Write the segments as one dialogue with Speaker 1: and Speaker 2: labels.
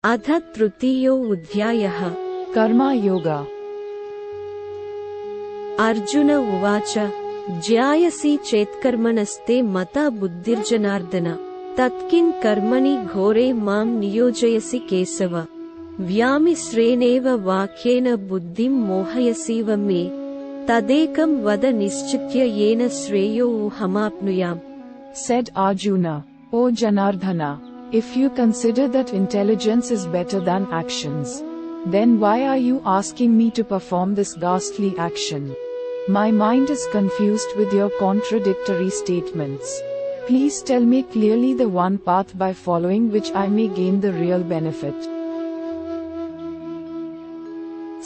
Speaker 1: अथ तृतीयोऽध्यायः
Speaker 2: कर्मा योगा।
Speaker 1: अर्जुन उवाच ज्यायसि चेत्कर्मणस्ते मता बुद्धिर्जनार्दन तत्किं कर्मणि घोरे मां नियोजयसि केशव व्यामिश्रेणेव वाक्येन बुद्धिं मोहयसीव मे तदेकं वद निश्चित्य येन श्रेयोऽहमाप्नुयाम्।
Speaker 2: Said Arjuna, O Janardhana, if you consider that intelligence is better than actions, then why are you asking me to perform this ghastly action? My mind is confused with your contradictory statements. Please tell me clearly the one path by following which I may gain the real benefit.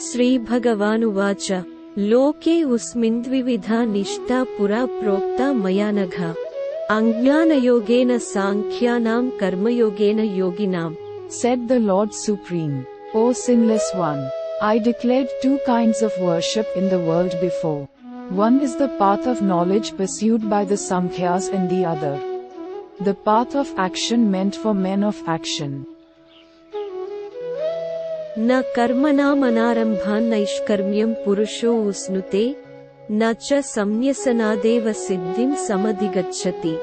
Speaker 1: Shri भगवानुवाच लोके अस्मिन्द्विविधा निष्ठा पुरा प्रोक्ता मया नघ अज्ञानयोगेन सांख्यानां कर्मयोगेन योगिनाम्।
Speaker 2: Said the Lord Supreme, O Sinless One, I declared two kinds of worship in the world before. One is the path of knowledge pursued by the Sankhyas and the other, the path of action meant for men of action.
Speaker 1: न कर्मणामनारम्भान् नैष्कर्म्यं पुरुषो उस्नुते न च संन्यसनादेव सिद्धिं समधिगच्छति।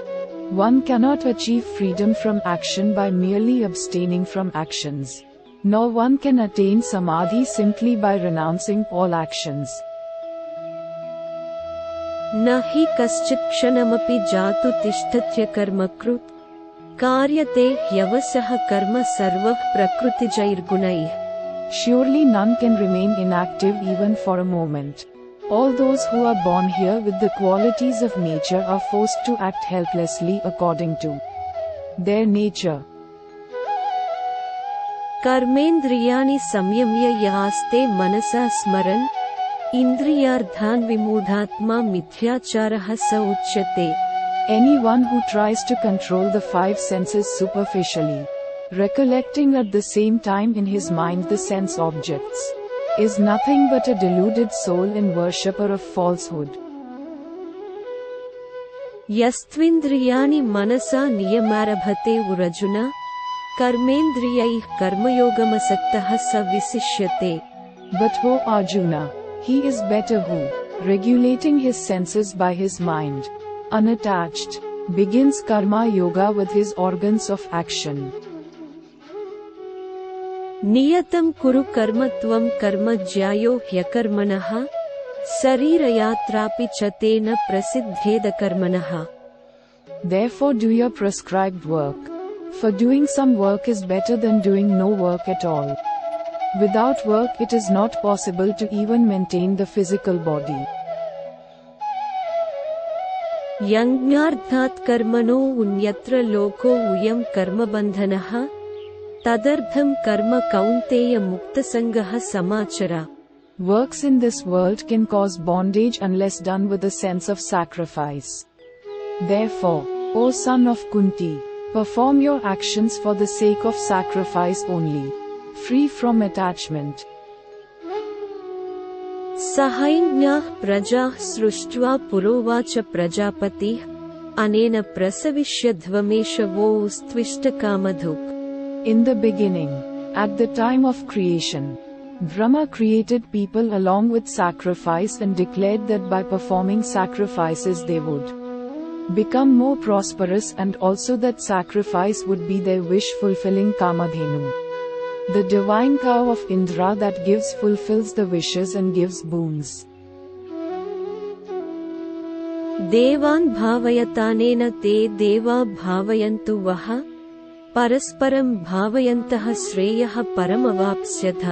Speaker 2: One cannot achieve freedom from action by merely abstaining from actions, nor one can attain samadhi simply by renouncing all actions.
Speaker 1: न हि कश्चित् क्षणमपि जातु तिष्ठत्य कर्मकृत् कार्यते ह्यवसः कर्म सर्वः प्रकृतिजैर्गुणैः।
Speaker 2: Surely none can remain inactive even for a moment. All those who are born here with the qualities of nature are forced to act helplessly according to their nature.
Speaker 1: कर्मेन्द्रियाणि संयम्य यास्ते मनसा स्मरन् इन्द्रियार्थान् विमूढात्मा मिथ्याचारः स उच्यते।
Speaker 2: Anyone who tries to control the five senses superficially, recollecting at the same time in his mind the sense objects, is nothing but a deluded soul and worshipper of falsehood.
Speaker 1: यस्त्विन्द्रियाणि मनसा नियमारभते उरजुन कर्मेन्द्रियैः कर्मयोगमसक्तः स विशिष्यते।
Speaker 2: But O Arjuna, he is better who, regulating his senses by his mind, unattached, begins karma yoga with his organs of action.
Speaker 1: नियतं कुरु कर्म त्वं कर्म ज्यायो ह्यकर्मणः शरीरयात्रापि च तेन प्रसिद्धेद कर्मणः।
Speaker 2: Therefore do your prescribed work, for doing some work is better than doing no work at all. Without work it is not possible to even maintain the physical body.
Speaker 1: यज्ञार्थात् कर्मणो उन्यत्र लोको उयं कर्मबन्धनः तदर्थं कर्म कौन्तेय मुक्तसंगः समाचर।
Speaker 2: Works in this world can cause bondage unless done with a sense of sacrifice. Therefore, O son of Kunti, perform your actions for the sake of sacrifice only, free from attachment.
Speaker 1: सहैन्याः प्रजाः सृष्ट्वा पुरोवाच प्रजापतिः अनेन प्रसविष्यध्वमेष वो स्त्विष्टकामधुक्।
Speaker 2: In the beginning, at the time of creation, Brahma created people along with sacrifice and declared that by performing sacrifices they would become more prosperous and also that sacrifice would be their wish-fulfilling Kamadhenu, the divine cow of Indra that gives fulfills the wishes and gives boons.
Speaker 1: देवान् भावयतानेन ते देवा भावयन्तु वः परस्परं भावयन्तः श्रेयः परमवाप्स्यथ।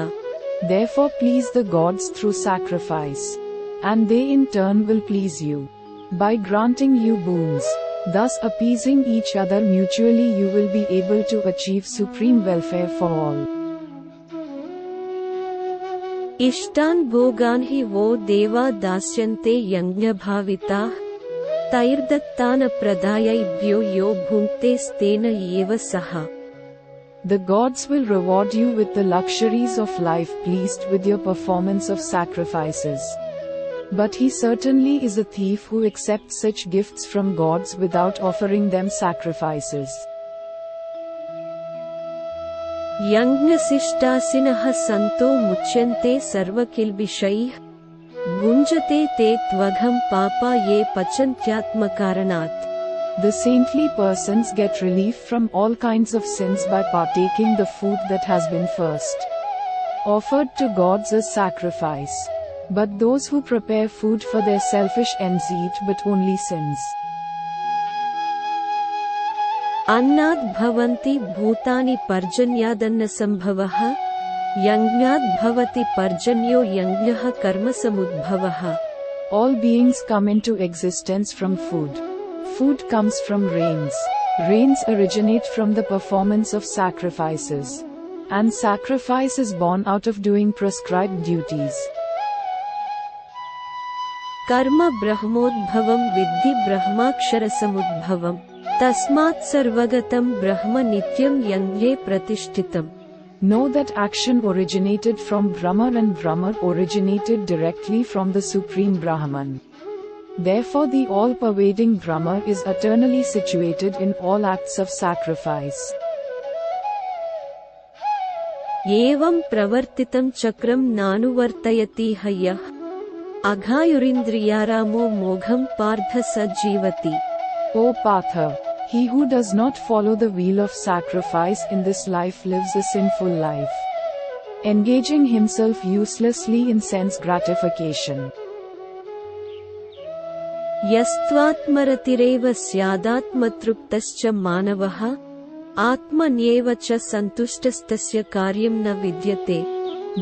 Speaker 2: Therefore please the gods through sacrifice, and they in turn will please you by granting you boons, thus appeasing each other mutually you will be able to achieve supreme welfare for all.
Speaker 1: इष्टान् भोगान् हि वो देवा दास्यन्ते यज्ञभाविताः तैर्दत्तान् प्रदायैभ्यो यो भुङ्क्तेस्तेन एव सः।
Speaker 2: The gods will reward you with the luxuries of life pleased with your performance of sacrifices. But he certainly is a thief who accepts such gifts from gods without offering them sacrifices.
Speaker 1: यज्ञशिष्टासिनः सन्तो मुच्यन्ते सर्वकिल्बिषैः गुञ्जते ते त्वघं पापा ये पचन्त्यात्मकारणात्.
Speaker 2: The saintly persons get relief from all kinds of sins by partaking the food that has been first offered to gods as sacrifice. But those who prepare food for their selfish ends eat but only sins.
Speaker 1: अन्नाद् भवन्ति भूतानि पर्जन्यादन्नसम्भवः यज्ञाद् भवति पर्जन्यो यज्ञः कर्मसमुद्भवः.
Speaker 2: All beings come into existence from food. Food comes from rains. Rains originate from the performance of sacrifices. And sacrifice is born out of doing prescribed duties.
Speaker 1: कर्म ब्रह्मोद्भवं विद्धि ब्रह्माक्षरसमुद्भवं तस्मात् सर्वगतं ब्रह्म नित्यं यज्ञे प्रतिष्ठितम्.
Speaker 2: Know that action originated from Brahma and Brahma originated directly from the Supreme Brahman. Therefore the all-pervading Brahma is eternally situated in all acts of sacrifice.
Speaker 1: एवं प्रवर्तितं चक्रं नानुवर्तयति हयः अघायुरिन्द्रियारामो मोघं पार्थ स जीवति.
Speaker 2: O Partha, he who does not follow the wheel of sacrifice in this life lives a sinful life, engaging himself uselessly in sense gratification.
Speaker 1: यस्त्वात्मरतिरेव स्यादात्मतृप्तश्च मानवः आत्मन्येव च सन्तुष्टस्तस्य कार्यं न विद्यते.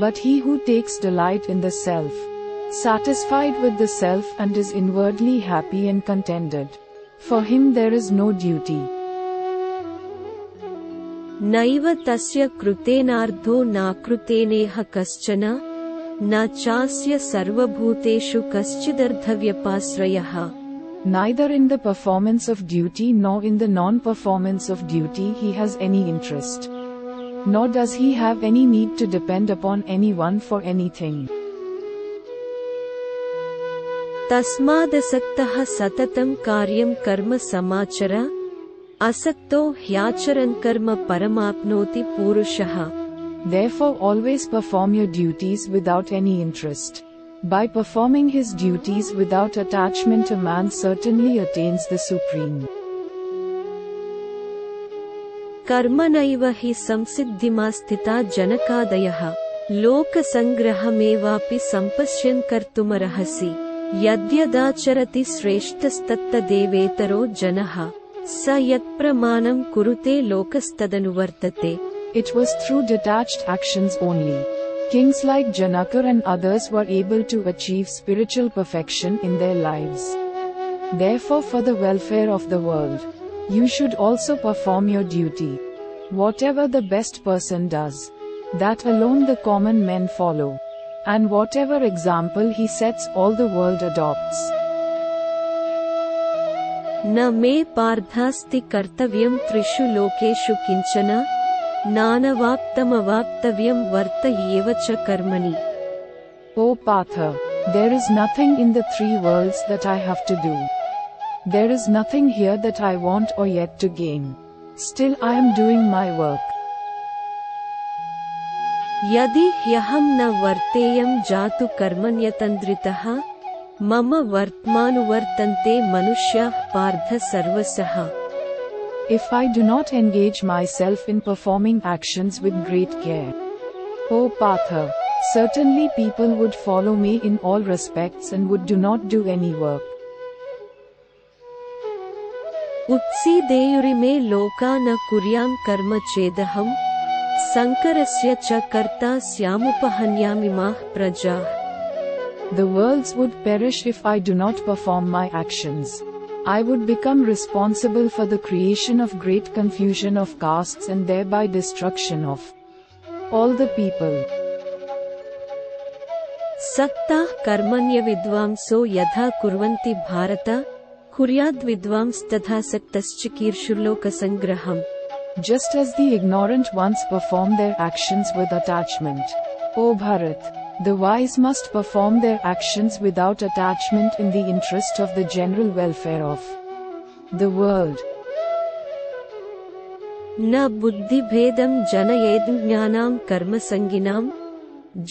Speaker 2: But he who takes delight in the self, satisfied with the self and is inwardly happy and contented, for him there is no duty.
Speaker 1: नैव तस्य कृतेनार्धो नाकृतेनेह कश्चन न चास्य सर्वभूतेषु कश्चिदर्थव्यपाश्रयः.
Speaker 2: Neither in the performance of duty nor in the non-performance of duty he has any interest, nor does he have any need to depend upon anyone for anything.
Speaker 1: तस्मादसक्तः सततं कार्यं कर्म समाचर असक्तो ह्याचरन् कर्म परमाप्नोति पुरुषः.
Speaker 2: Therefore always perform your duties without any interest. By performing his duties without attachment a man certainly attains the Supreme.
Speaker 1: कर्मणैव हि संसिद्धिमास्थिता जनकादयः लोकसंग्रहमेवापि सम्पश्यन् कर्तुमर्हसि यद्यदाचरति श्रेष्ठस्तत्तदेवेतरो जनः स यत्प्रमाणं कुरुते लोकस्तदनुवर्तते.
Speaker 2: It was through detached actions only. Kings like Janaka and others were able to achieve spiritual perfection in their lives. Therefore for the welfare of the world, you should also perform your duty. Whatever the best person does, that alone the common men follow. And whatever example he sets all the world adopts.
Speaker 1: न मे पार्थास्ति कर्तव्यं त्रिषु लोकेषु किंचन नानवाप्तमवाप्तव्यं वर्त एव च कर्मणि.
Speaker 2: O Partha, there is nothing in the three worlds that I have to do. There is nothing here that I want or yet to gain. Still I am doing my work.
Speaker 1: यदि ह्यहं न वर्तेयं जातु कर्मण्यतन्द्रितः मम वर्त्मानुवर्तन्ते मनुष्याः पार्थ सर्वशः.
Speaker 2: If I do not engage myself in performing actions with great care, O Partha, certainly people would follow me in all respects and would do not do any work.
Speaker 1: उत्सीदेयुरिमे लोका न कुर्यां कर्म चेदहं संकरस्य च कर्ता स्यामुपहन्यामिमाः प्रजाः.
Speaker 2: The worlds would perish if I do not perform my actions. I would become responsible for the creation of great confusion of castes and thereby destruction of all the people.
Speaker 1: सक्ताः कर्मण्य विद्वांसो यथा कुर्वन्ति Bharat कुर्याद् विद्वांस्तथा सक्तश्चिकीर्षुर्लोकसंग्रहम्.
Speaker 2: Just as the ignorant ones perform their actions with attachment, O Bharat, the wise must perform their actions without attachment in the interest of the general welfare of the world.
Speaker 1: na buddhibhedam janayed jnanam karmasanginam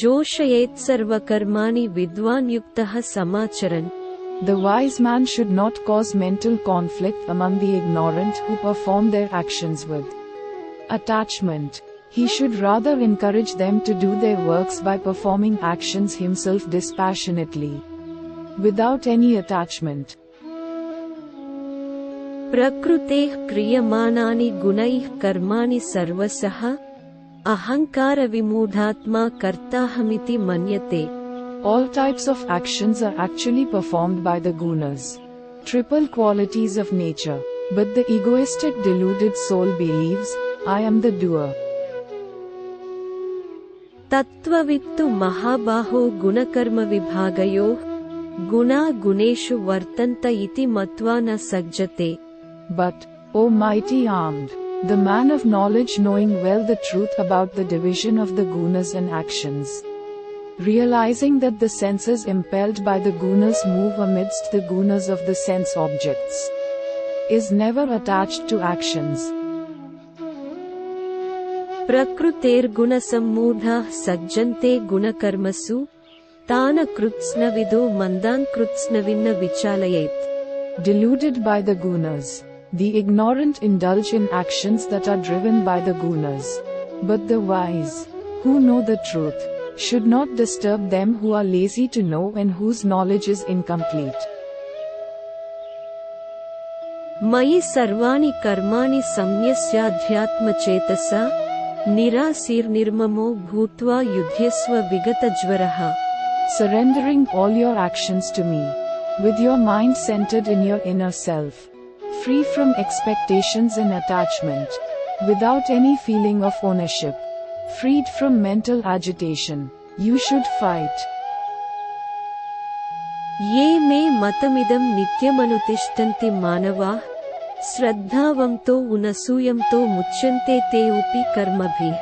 Speaker 1: joshayet sarva karmani vidwan yuktah samacharan.
Speaker 2: The wise man should not cause mental conflict among the ignorant who perform their actions with attachment. He should rather encourage them to do their works by performing actions himself dispassionately, without any attachment.
Speaker 1: Prakruteh kriyamanani gunaih karmani sarvasah ahankara vimudhatma kartahamiti manyate.
Speaker 2: All types of actions are actually performed by the gunas, triple qualities of nature, but the egoistic deluded soul believes, I am the doer.
Speaker 1: Tattvavittu mahabaho gunakarma vibhagayo guna guneshu vartanta iti matva na sajjate.
Speaker 2: But, O mighty armed, the man of knowledge knowing well the truth about the division of the gunas and actions, realizing that the senses impelled by the gunas move amidst the gunas of the sense objects, is never attached to actions.
Speaker 1: Prakruter guna sammudha sajjante gunakarmasu tana krutsnavido mandan krutsnavinna vichalayet.
Speaker 2: Deluded by the gunas, the ignorant indulge in actions that are driven by the gunas, but the wise, who know the truth, should not disturb them who are lazy to know and whose knowledge is incomplete.
Speaker 1: Mayi sarvani karmani samyasyadhyatma chetasa nirasir nirmamo bhutva yudhyasva vigatajvaraha.
Speaker 2: Surrendering all your actions to me, with your mind centered in your inner self, free from expectations and attachment, without any feeling of ownership, freed from mental agitation, you should fight.
Speaker 1: Ye me matamidam nityamanutishtanti manavah sraddhavamto unasuyamto muchyante te upi karmabhih.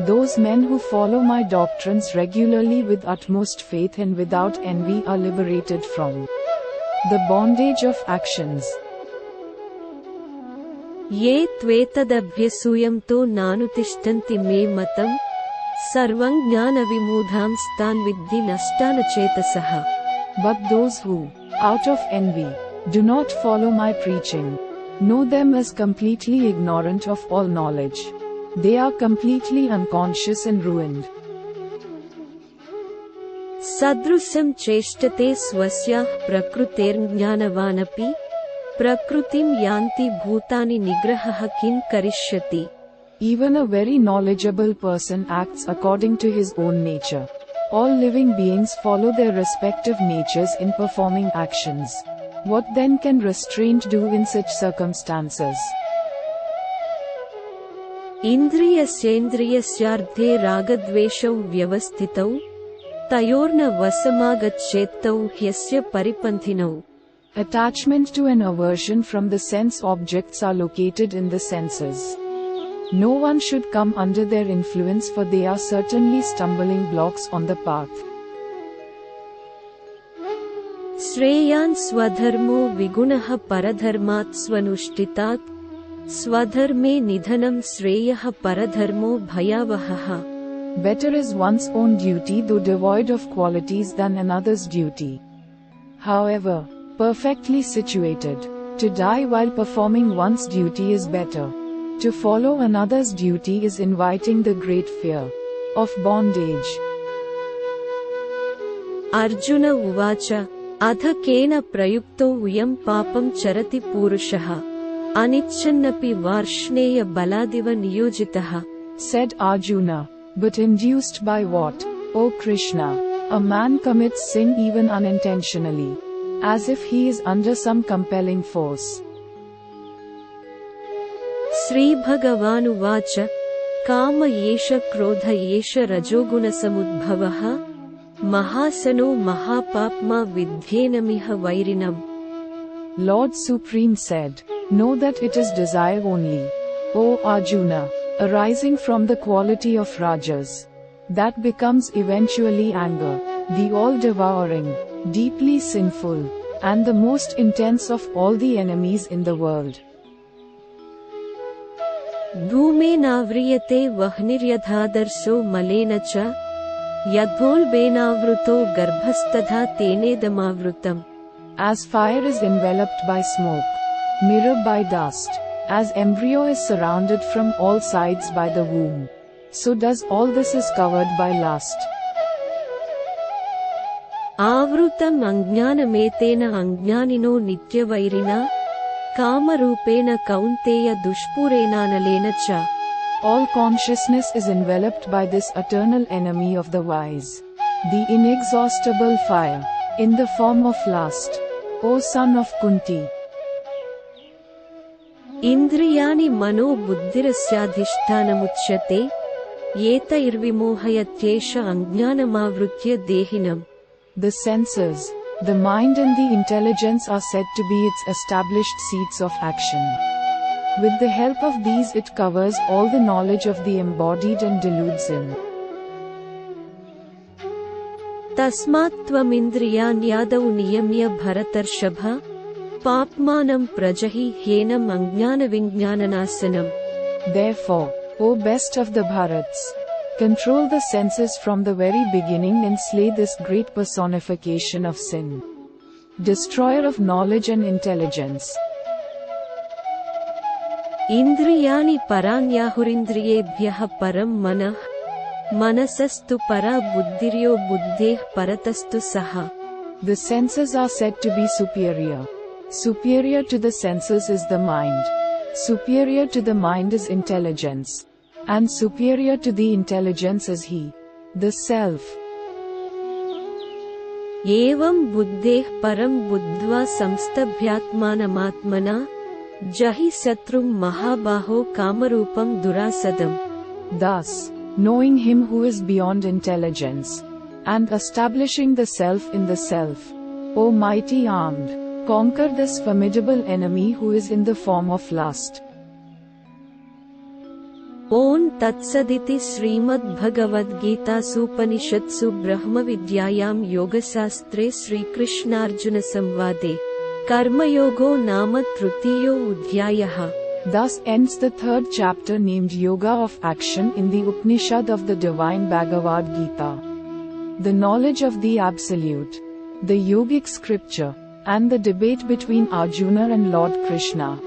Speaker 2: Those men who follow my doctrines regularly with utmost faith and without envy are liberated from the bondage of actions.
Speaker 1: Ye tvetadabhyasuyamto nanutishtanti me matam sarvang jnana vimudham stan vidhi nashtana chetasaha.
Speaker 2: But those who, out of envy, do not follow my preaching, know them as completely ignorant of all knowledge. They are completely unconscious and ruined.
Speaker 1: Sadrusam cheshtate swasya prakruter jnanavanapi prakrutim yanti bhutani nigraha kin karishyati.
Speaker 2: Even a very knowledgeable person acts according to his own nature. All living beings follow their respective natures in performing actions. What then can restraint do in such circumstances?
Speaker 1: Indriyasyendriyasyardhe ragadveshau vyavastitau tayorna vasamagacchettau hyasya paripanthinau.
Speaker 2: Attachment to and aversion from the sense objects are located in the senses. No one should come under their influence, for they are certainly stumbling blocks on the path.
Speaker 1: Sreyan swadharmo vigunaha paradharmat swanushtitat swadharme nidhanam sreyaha paradharmo bhayavahaha.
Speaker 2: Better is one's own duty though devoid of qualities than another's duty. However, perfectly situated, to die while performing one's duty is better. To follow another's duty is inviting the great fear of bondage.
Speaker 1: Arjuna uvacha adha kena prayukto uyam papam charati purushaha anichannapi varshneya baladiva niyojitaha.
Speaker 2: Said Arjuna, but induced by what, O Krishna? A man commits sin even unintentionally, as if he is under some compelling force.
Speaker 1: Sri Bhagavanu vacha kama yesha krodha yesha rajoguna samudbhavaha mahasano mahapapma vidhenamiha vairinam.
Speaker 2: Lord Supreme said, know that it is desire only, O Arjuna, arising from the quality of rajas, that becomes eventually anger, the all-devouring, deeply sinful, and the most intense of all the enemies in the world.
Speaker 1: धूमेनाव्रियते वह्निर्यथादर्शो मलेन च यद्भोल्बेनावृतो गर्भस्तथा तेनेदमावृतम्.
Speaker 2: As fire is enveloped by smoke, mirror by dust, as embryo is surrounded from all sides by the womb, so does all this is covered by lust.
Speaker 1: आवृतम् अज्ञानमेतेन अज्ञानिनो नित्यवैरिणा कामरूपेण कौन्तेय दुष्पूरेणानलेन च.
Speaker 2: All consciousness is enveloped by this eternal enemy of the wise, the inexhaustible fire, in the form of lust. O son of Kunti,
Speaker 1: इन्द्रियाणि मनो बुद्धिरस्याधिष्ठानमुच्यते एतैर्विमोहयत्येष अज्ञानमावृत्य देहिनम्.
Speaker 2: the senses, the mind and the intelligence are said to be its established seats of action. With the help of these it covers all the knowledge of the embodied and deludes him.
Speaker 1: तस्मात् त्वमिन्द्रियाण्यादौ नियम्य भरतर्षभ पाप्मानं प्रजहि ह्येनं अज्ञानविज्ञाननाशनम्.
Speaker 2: Therefore, O best of the Bharats, control the senses from the very beginning and slay this great personification of sin, destroyer of knowledge and intelligence.
Speaker 1: इन्द्रियाणि पराण्याहुरिन्द्रियेभ्यः परं मनः मनसस्तु परा बुद्धिर्यो बुद्धेः परतस्तु सः.
Speaker 2: The senses are said to be superior. Superior to the senses is the mind. Superior to the mind is intelligence. And superior to the intelligence is he, the self.
Speaker 1: एवं बुद्धेः परं बुद्ध्वा संस्तभ्यात्मानमात्मना जहि शत्रुं महाबाहो कामरूपं दुरासदम्.
Speaker 2: Thus, knowing him who is beyond intelligence, and establishing the self in the self, O mighty armed, conquer this formidable enemy who is in the form of lust.
Speaker 1: ओम तत्सदिति श्रीमद्भगवद्गीतासूपनिषत्सु ब्रह्मविद्यायां योगशास्त्रे श्रीकृष्णार्जुनसंवादे कर्मयोगो नाम तृतीयोऽध्यायः.
Speaker 2: Thus ends the third chapter named Yoga of Action in the Upanishad of the divine Bhagavad Gita. The knowledge of the Absolute, the yogic scripture, and the debate between Arjuna and Lord Krishna.